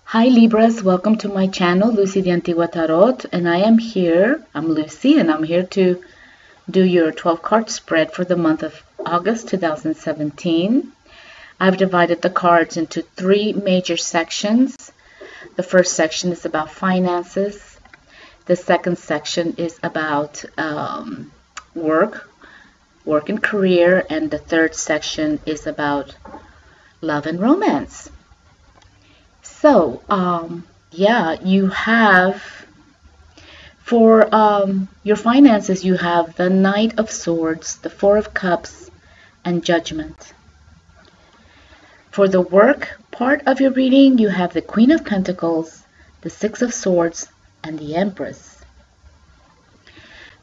Hi Libras, welcome to my channel, Lucy the Antigua Tarot, and I'm Lucy, and I'm here to do your 12 card spread for the month of August 2017. I've divided the cards into three major sections. The first section is about finances. The second section is about work and career, and the third section is about love and romance. So, you have, for your finances, you have the Knight of Swords, the Four of Cups, and Judgment. For the work part of your reading, you have the Queen of Pentacles, the Six of Swords, and the Empress.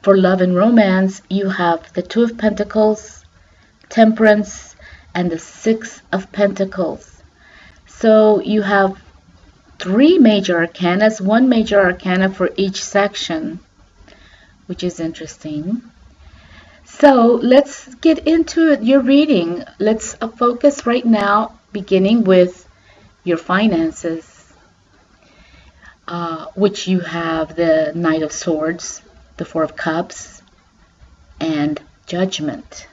For love and romance, you have the Two of Pentacles, Temperance, and the Six of Pentacles. So you have three major arcana, one major arcana for each section, which is interesting. So let's get into your reading. Let's focus right now, beginning with your finances, which you have the Knight of Swords, the Four of Cups, and Judgment.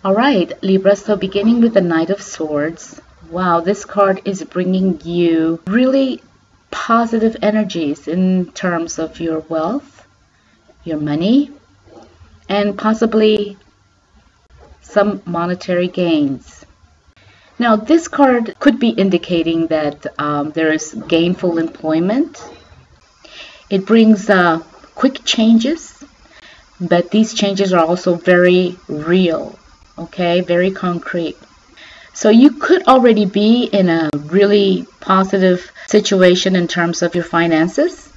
All right, Libra, so beginning with the Knight of Swords. Wow, this card is bringing you really positive energies in terms of your wealth, your money, and possibly some monetary gains. Now, this card could be indicating that there is gainful employment. It brings quick changes, but these changes are also very real, okay, very concrete. So you could already be in a really positive situation in terms of your finances.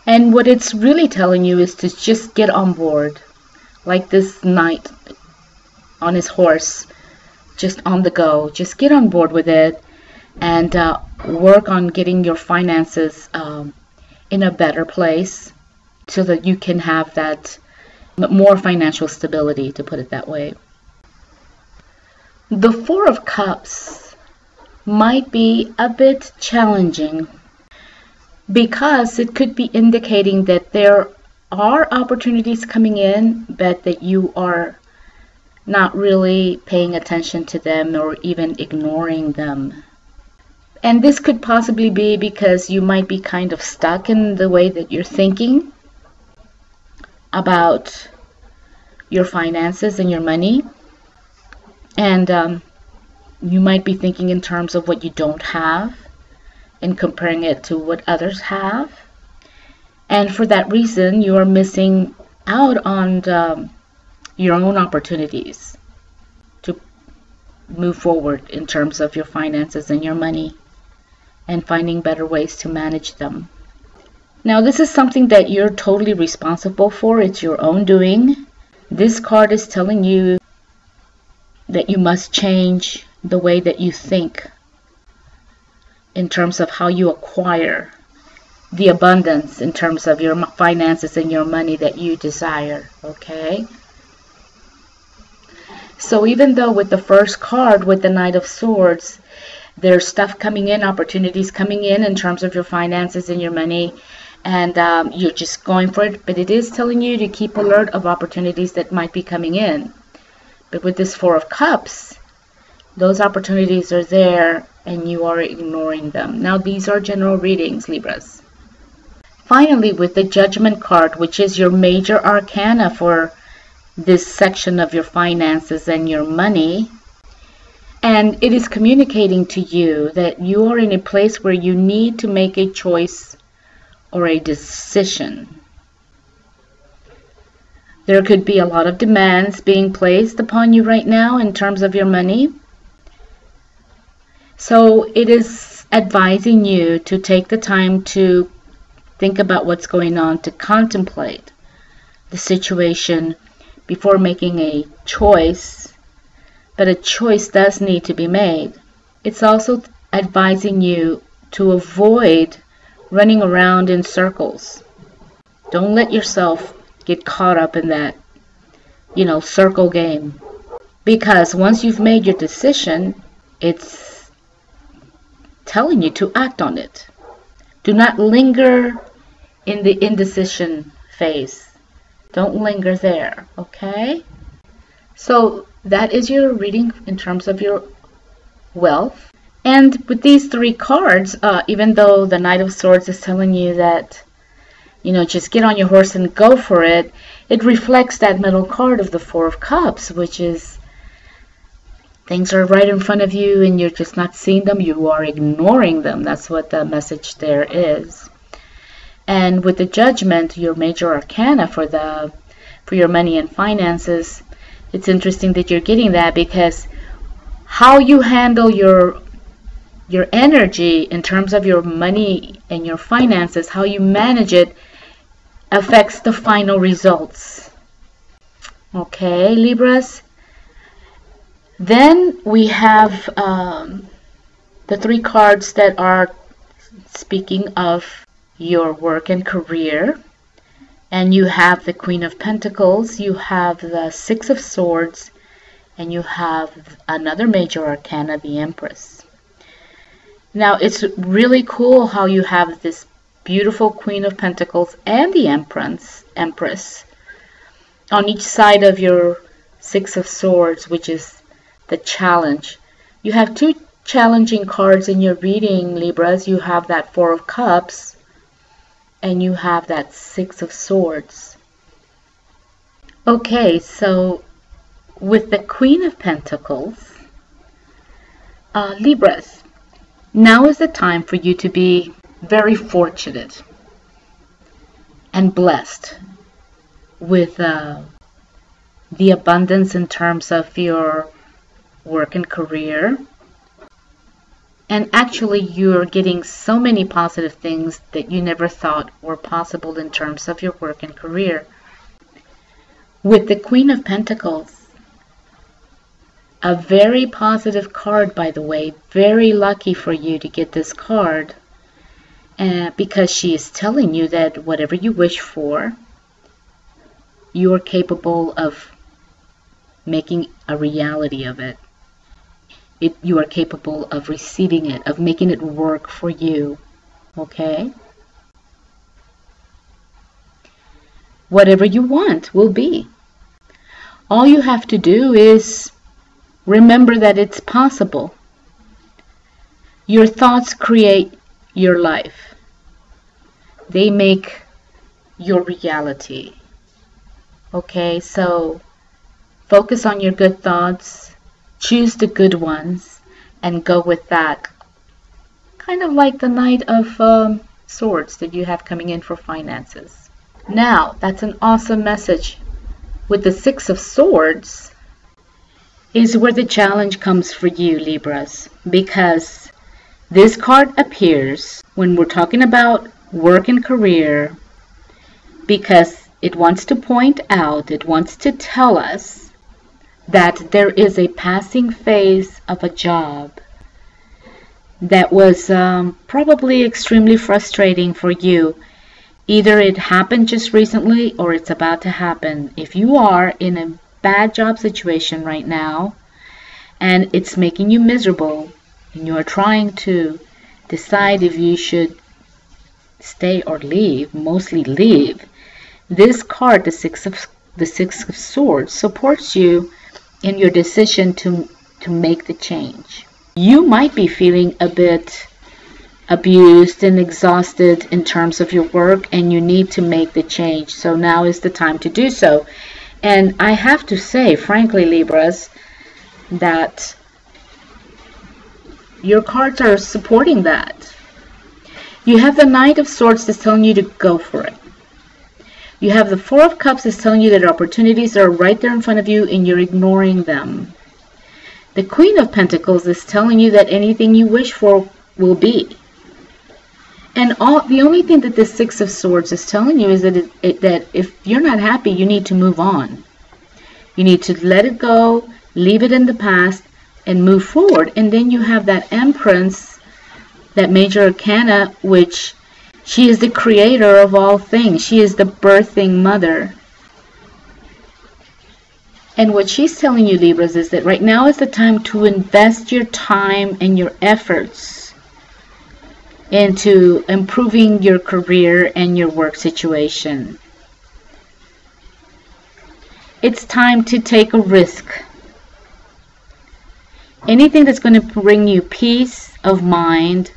And what it's really telling you is to just get on board, like this knight on his horse, just on the go. Just get on board with it and work on getting your finances in a better place so that you can have that more financial stability, to put it that way. The Four of Cups might be a bit challenging because it could be indicating that there are opportunities coming in, but that you are not really paying attention to them or even ignoring them. And this could possibly be because you might be kind of stuck in the way that you're thinking about your finances and your money. And you might be thinking in terms of what you don't have and comparing it to what others have. And for that reason, you are missing out on your own opportunities to move forward in terms of your finances and your money and finding better ways to manage them. Now, this is something that you're totally responsible for. It's your own doing. This card is telling you that you must change the way that you think in terms of how you acquire the abundance in terms of your finances and your money that you desire, okay? So even though with the first card, with the Knight of Swords, there's stuff coming in, opportunities coming in terms of your finances and your money, and you're just going for it, but it is telling you to keep alert of opportunities that might be coming in. But with this Four of Cups, those opportunities are there and you are ignoring them. Now, these are general readings, Libras. Finally, with the Judgment card, which is your major arcana for this section of your finances and your money, and it is communicating to you that you are in a place where you need to make a choice or a decision. There could be a lot of demands being placed upon you right now in terms of your money. So it is advising you to take the time to think about what's going on, to contemplate the situation before making a choice. But a choice does need to be made. It's also advising you to avoid running around in circles. Don't let yourself get caught up in that, circle game. Because once you've made your decision, it's telling you to act on it. Do not linger in the indecision phase. Don't linger there, okay? So that is your reading in terms of your wealth. And with these three cards, even though the Knight of Swords is telling you that, just get on your horse and go for it, it reflects that middle card of the Four of Cups, which is things are right in front of you and you're just not seeing them, you are ignoring them. That's what the message there is. And with the Judgment, your major arcana for your money and finances, it's interesting that you're getting that, because how you handle your energy in terms of your money and your finances, how you manage it, affects the final results. Okay, Libras. Then we have the three cards that are speaking of your work and career. And you have the Queen of Pentacles, you have the Six of Swords, and you have another major arcana, the Empress. Now, it's really cool how you have this beautiful Queen of Pentacles and the Empress on each side of your Six of Swords, which is the challenge. You have two challenging cards in your reading, Libras. You have that Four of Cups and you have that Six of Swords. Okay, so with the Queen of Pentacles, Libras, now is the time for you to be very fortunate and blessed with the abundance in terms of your work and career. And actually, you're getting so many positive things that you never thought were possible in terms of your work and career. With the Queen of Pentacles, a very positive card, by the way, very lucky for you to get this card, because she is telling you that whatever you wish for, you are capable of making a reality of it. You are capable of receiving it, of making it work for you. Okay? Whatever you want will be. All you have to do is remember that it's possible. Your thoughts create your life. They make your reality. Okay, so focus on your good thoughts. Choose the good ones and go with that. Kind of like the Knight of Swords that you have coming in for finances. Now, that's an awesome message. With the Six of Swords is where the challenge comes for you, Libras, because this card appears when we're talking about work and career, because it wants to point out, it wants to tell us that there is a passing phase of a job that was probably extremely frustrating for you. Either it happened just recently or it's about to happen. If you are in a bad job situation right now and it's making you miserable and you are trying to decide if you should stay or leave, mostly leave, this card, the Six of Swords, supports you in your decision to make the change. You might be feeling a bit abused and exhausted in terms of your work, and you need to make the change. So now is the time to do so. And I have to say, frankly, Libras, that your cards are supporting that. You have the Knight of Swords that's telling you to go for it. You have the Four of Cups that's telling you that opportunities are right there in front of you and you're ignoring them. The Queen of Pentacles is telling you that anything you wish for will be. And the only thing that the Six of Swords is telling you is that that if you're not happy, you need to move on. You need to let it go, leave it in the past, and move forward. And then you have that Empress, that major arcana, which she is the creator of all things. She is the birthing mother. And what she's telling you, Libras, is that right now is the time to invest your time and your efforts into improving your career and your work situation. It's time to take a risk. Anything that's going to bring you peace of mind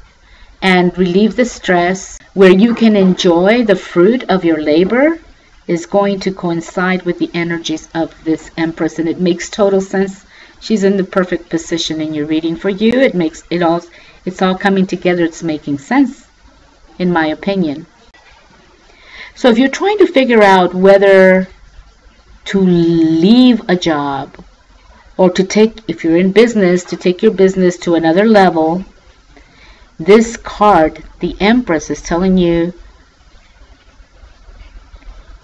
and relieve the stress, where you can enjoy the fruit of your labor, is going to coincide with the energies of this Empress, and it makes total sense. She's in the perfect position in your reading for you. It's all coming together. It's making sense, in my opinion. So if you're trying to figure out whether to leave a job, or to take, if you're in business, to take your business to another level, this card, the Empress, is telling you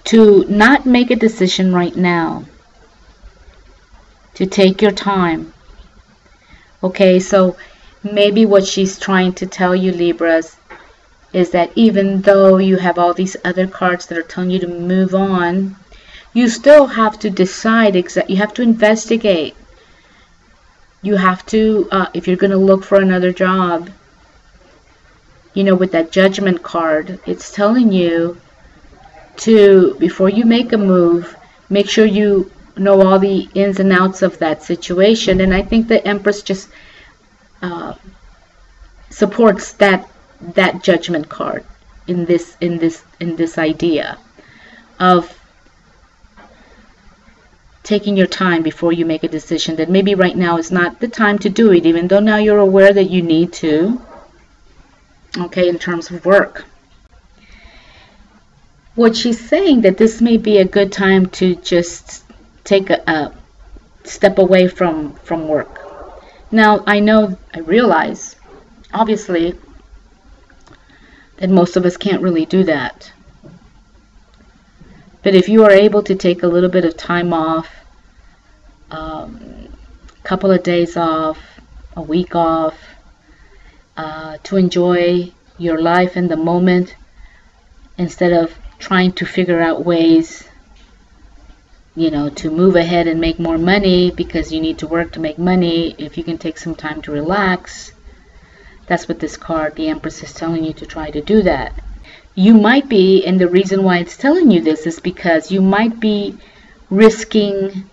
to not make a decision right now, to take your time. Okay, so maybe what she's trying to tell you, Libras, is that even though you have all these other cards that are telling you to move on, you still have to decide, you have to investigate. You have to, if you're going to look for another job, with that Judgment card, it's telling you to, before you make a move, make sure you know all the ins and outs of that situation. And I think the Empress just supports that Judgment card in this idea of taking your time before you make a decision, that maybe right now is not the time to do it, even though now you're aware that you need to, okay, in terms of work. What she's saying, that this may be a good time to just take a step away from work. Now, I realize, obviously, that most of us can't really do that. But if you are able to take a little bit of time off, couple of days off, a week off, to enjoy your life in the moment, instead of trying to figure out ways, to move ahead and make more money because you need to work to make money. If you can take some time to relax, that's what this card, the Empress, is telling you to try to do that. You might be, and the reason why it's telling you this is because you might be risking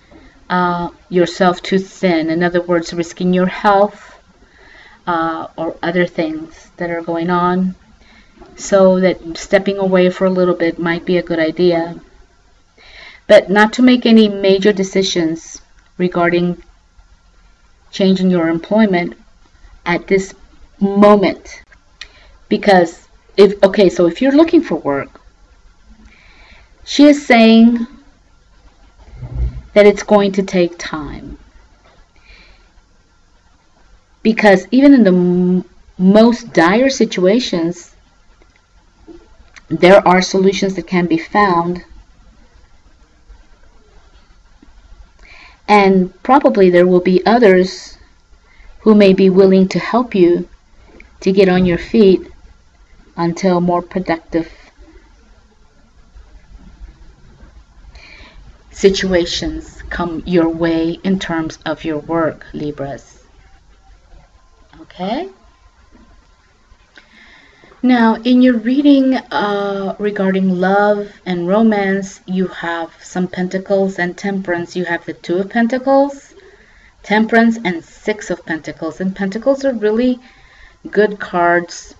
yourself too thin. In other words, risking your health or other things that are going on. So that stepping away for a little bit might be a good idea. But not to make any major decisions regarding changing your employment at this moment. Because if you're looking for work, she is saying that it's going to take time. Because even in the most dire situations, there are solutions that can be found. And probably there will be others who may be willing to help you to get on your feet until more productive situations come your way in terms of your work, Libras. Okay? Now, in your reading regarding love and romance, you have some Pentacles and Temperance. You have the Two of Pentacles, Temperance, and Six of Pentacles. And Pentacles are really good cards.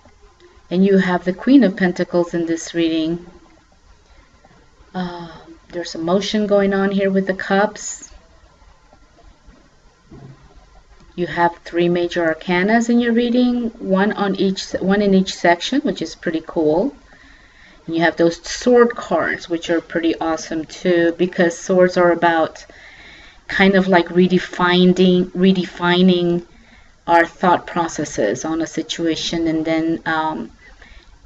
And you have the Queen of Pentacles in this reading. There's emotion going on here with the Cups. You have three major arcanas in your reading, one in each section, which is pretty cool. And you have those sword cards, which are pretty awesome too, because swords are about kind of like redefining our thought processes on a situation, and then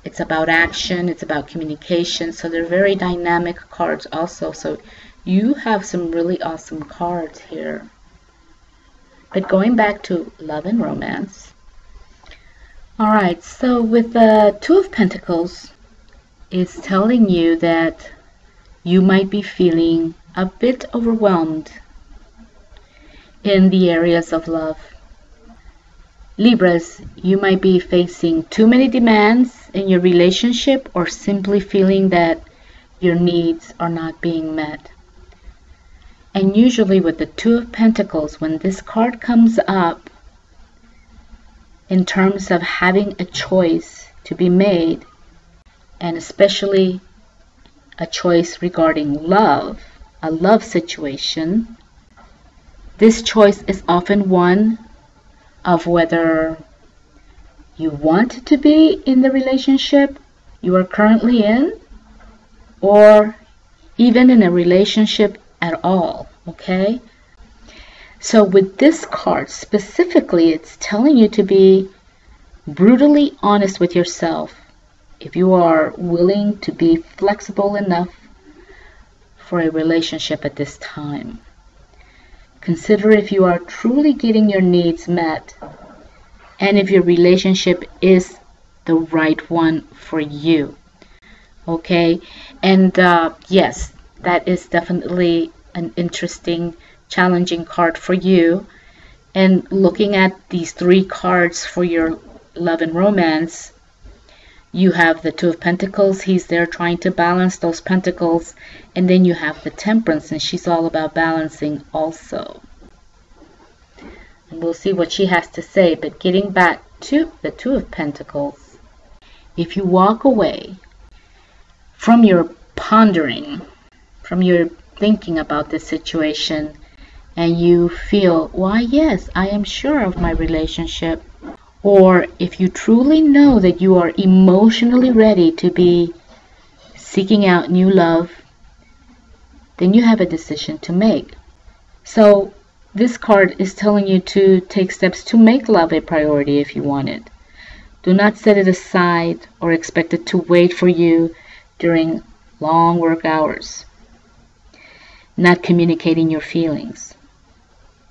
it's about action, it's about communication. So they're very dynamic cards also. So you have some really awesome cards here. But going back to love and romance. Alright, so with the Two of Pentacles, it's telling you that you might be feeling a bit overwhelmed in the areas of love. Libras, you might be facing too many demands in your relationship or simply feeling that your needs are not being met. And usually with the Two of Pentacles, when this card comes up, in terms of having a choice to be made, and especially a choice regarding love, a love situation, this choice is often one of whether you want to be in the relationship you are currently in, or even in a relationship at all, okay? So with this card specifically, it's telling you to be brutally honest with yourself if you are willing to be flexible enough for a relationship at this time. Consider if you are truly getting your needs met and if your relationship is the right one for you. Okay? And yes, that is definitely an interesting, challenging card for you. And looking at these three cards for your love and romance, you have the Two of Pentacles. He's there trying to balance those pentacles. And then you have the Temperance, and she's all about balancing also. And we'll see what she has to say. But getting back to the Two of Pentacles, if you walk away from your pondering, from your thinking about this situation, and you feel, why, yes, I am sure of my relationship, or if you truly know that you are emotionally ready to be seeking out new love, then you have a decision to make. So this card is telling you to take steps to make love a priority if you want it. Do not set it aside or expect it to wait for you during long work hours. Not communicating your feelings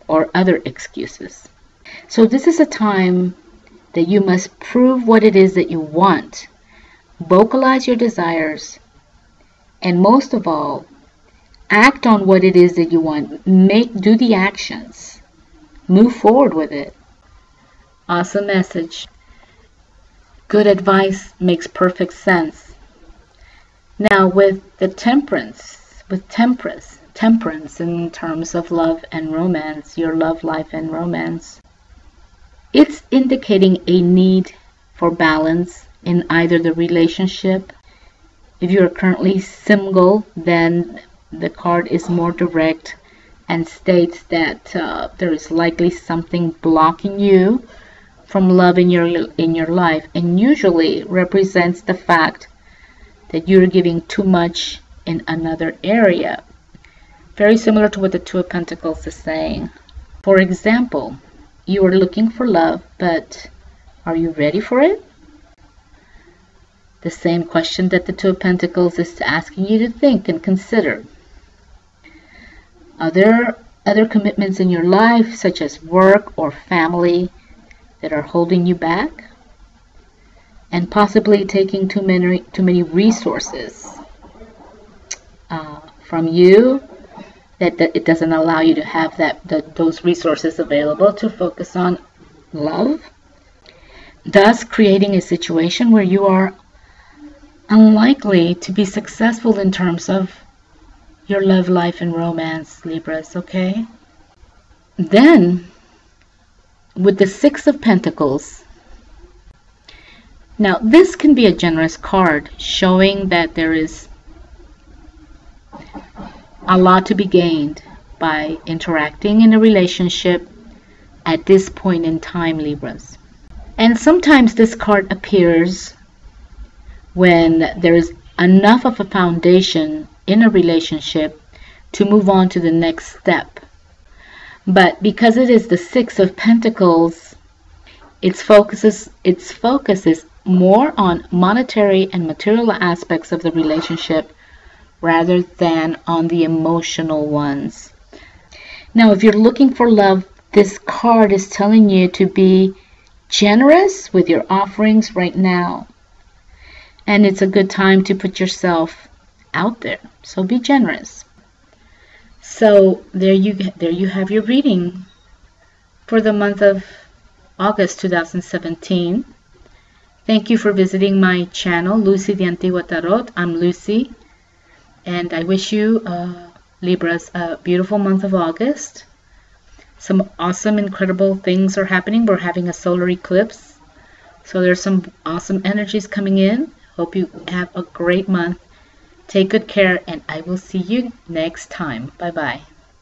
or other excuses. So this is a time that you must prove what it is that you want, vocalize your desires, and most of all, act on what it is that you want. Do the actions. Move forward with it. Awesome message. Good advice makes perfect sense. Now with the temperance in terms of love and romance, your love life and romance, it's indicating a need for balance in either the relationship. If you're currently single, then the card is more direct and states that there is likely something blocking you from love in your life, and usually represents the fact that you're giving too much in another area. Very similar to what the Two of Pentacles is saying. For example, you are looking for love, but are you ready for it? The same question that the Two of Pentacles is asking you to think and consider. Are there other commitments in your life, such as work or family, that are holding you back? And possibly taking too many resources from you, that it doesn't allow you to have those resources available to focus on love, thus creating a situation where you are unlikely to be successful in terms of your love life and romance, Libras, okay? Then, with the Six of Pentacles, now this can be a generous card, showing that there is a lot to be gained by interacting in a relationship at this point in time, Libras. And sometimes this card appears when there is enough of a foundation in a relationship to move on to the next step. But because it is the Six of Pentacles, its focus is more on monetary and material aspects of the relationship rather than on the emotional ones. Now, if you're looking for love, this card is telling you to be generous with your offerings right now. And it's a good time to put yourself out there. So be generous. So there you have your reading for the month of August 2017. Thank you for visiting my channel, Lucy the Antigua Tarot. I'm Lucy, and I wish you, Libras, a beautiful month of August. Some awesome, incredible things are happening. We're having a solar eclipse, so there's some awesome energies coming in. Hope you have a great month. Take good care, and I will see you next time. Bye-bye.